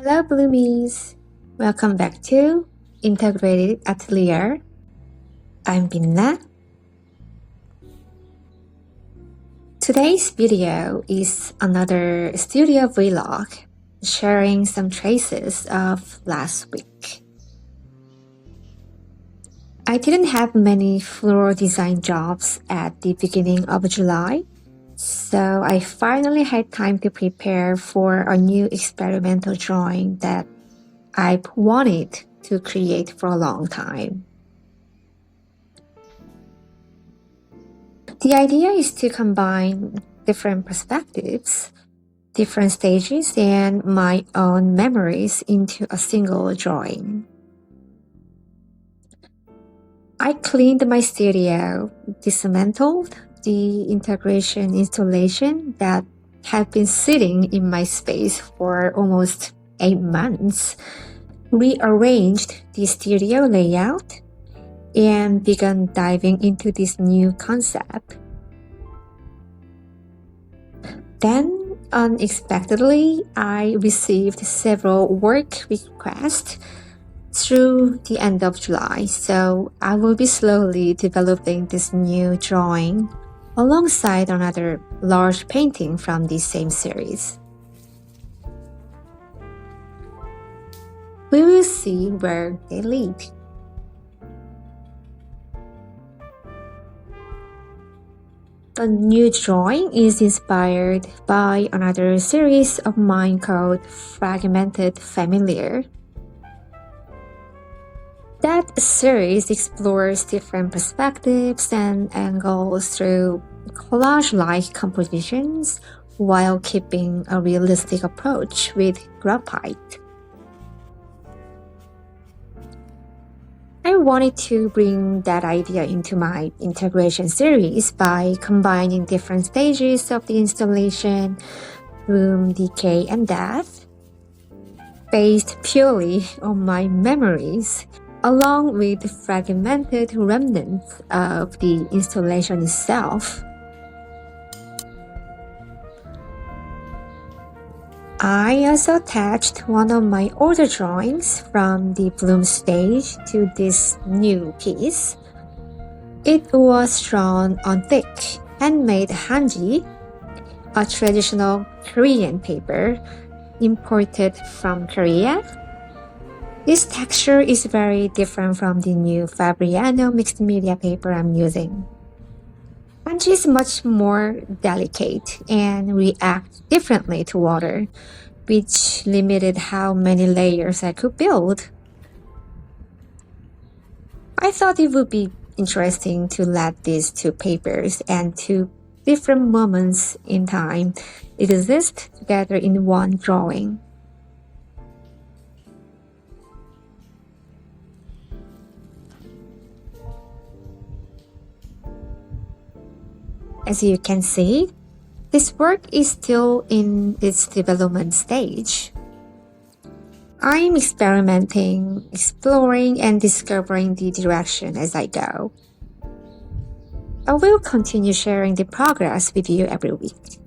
Hello Bloomies! Welcome back to Integrated Atelier. I'm Binna. Today's video is another studio vlog, sharing some traces of last week. I didn't have many floral design jobs at the beginning of July, so I finally had time to prepare for a new experimental drawing that I've wanted to create for a long time. The idea is to combine different perspectives, different stages, and my own memories into a single drawing. I cleaned my studio, dismantled the integration installation that had been sitting in my space for almost 8 months, rearranged the studio layout, and began diving into this new concept. Then, unexpectedly, I received several work requests through the end of July, so I will be slowly developing this new drawing alongside another large painting from the same series. We will see where they lead. The new drawing is inspired by another series of mine called Fragmented Familiar. That series explores different perspectives and angles through collage-like compositions while keeping a realistic approach with graphite. I wanted to bring that idea into my integration series by combining different stages of the installation, bloom, decay, and death, based purely on my memories, along with fragmented remnants of the installation itself. I also attached one of my older drawings from the bloom stage to this new piece. It was drawn on thick, handmade hanji, a traditional Korean paper imported from Korea. This texture is very different from the new Fabriano mixed media paper I'm using. Hanji is much more delicate and reacts differently to water, which limited how many layers I could build. I thought it would be interesting to let these two papers and two different moments in time exist together in one drawing. As you can see, this work is still in its development stage. I'm experimenting, exploring, and discovering the direction as I go. I will continue sharing the progress with you every week.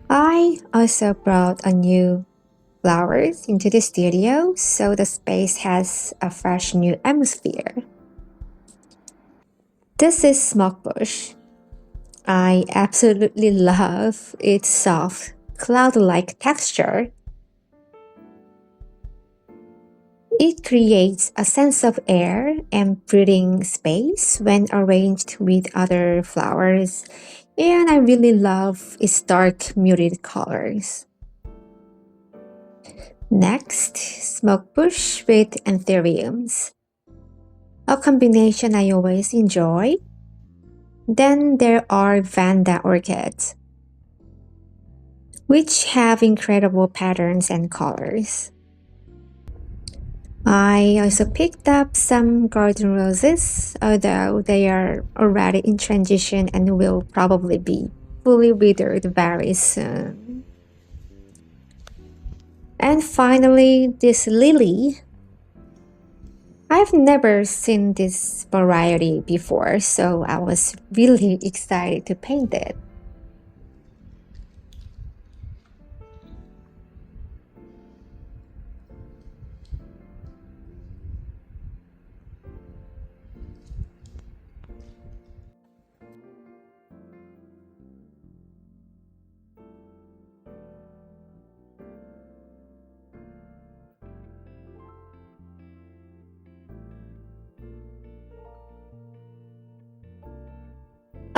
I also brought a new flowers into the studio, so the space has a fresh new atmosphere. This is smoke bush. I absolutely love its soft, cloud-like texture. It creates a sense of air and breathing space when arranged with other flowers, and I really love its dark, muted colors. Next, smoke bush with anthuriums, a combination I always enjoy. Then there are vanda orchids, which have incredible patterns and colors. I also picked up some garden roses, although they are already in transition and will probably be fully withered very soon. And finally, this lily. I've never seen this variety before, so I was really excited to paint it.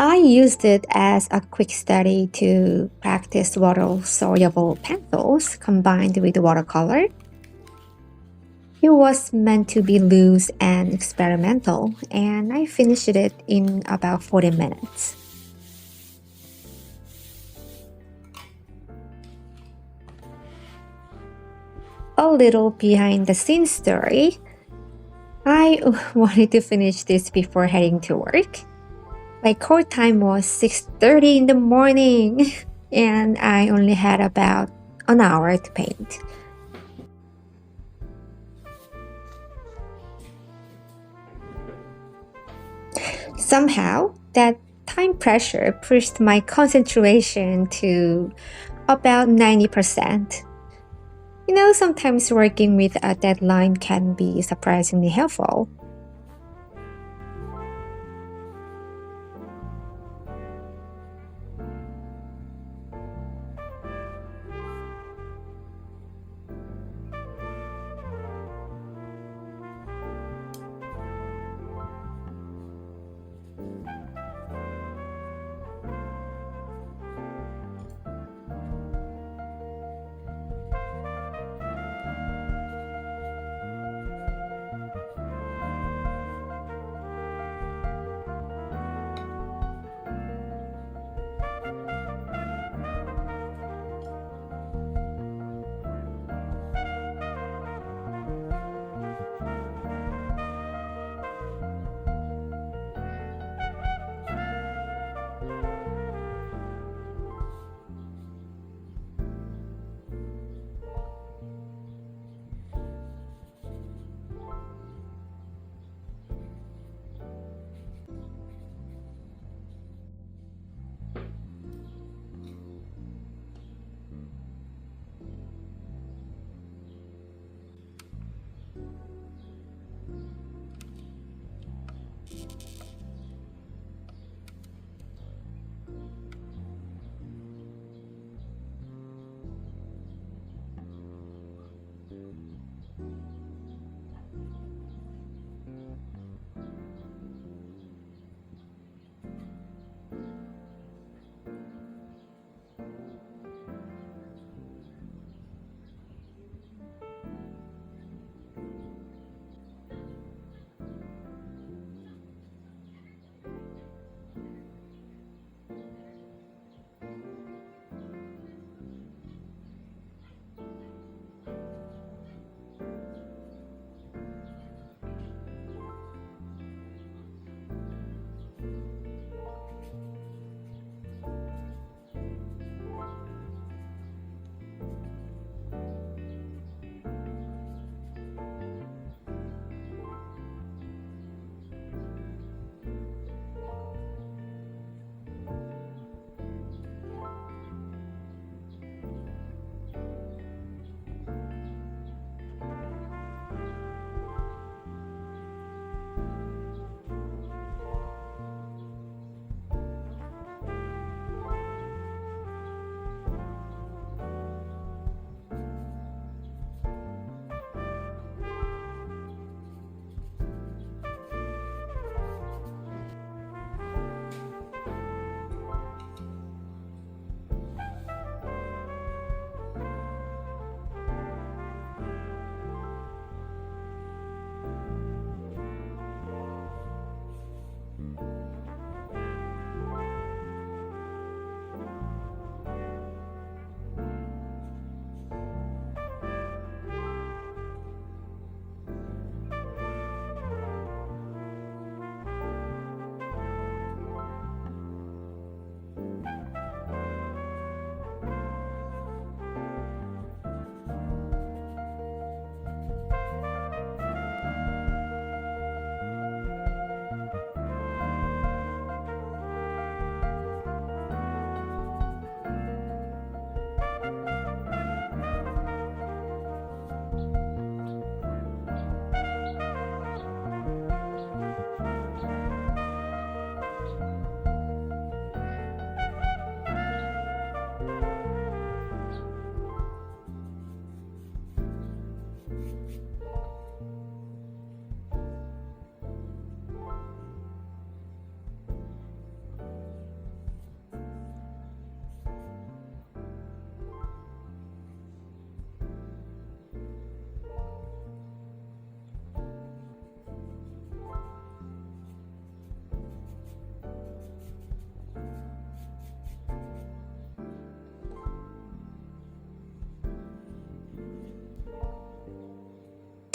I used it as a quick study to practice water-soluble pencils combined with watercolor. It was meant to be loose and experimental, and I finished it in about 40 minutes. A little behind the scenes story. I wanted to finish this before heading to work. My call time was 6:30 in the morning, and I only had about an hour to paint. Somehow, that time pressure pushed my concentration to about 90%. Sometimes working with a deadline can be surprisingly helpful.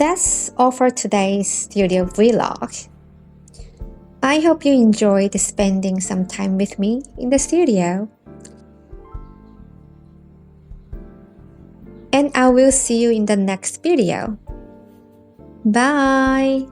that's all for today's studio vlog. I hope you enjoyed spending some time with me in the studio. And I will see you in the next video. Bye!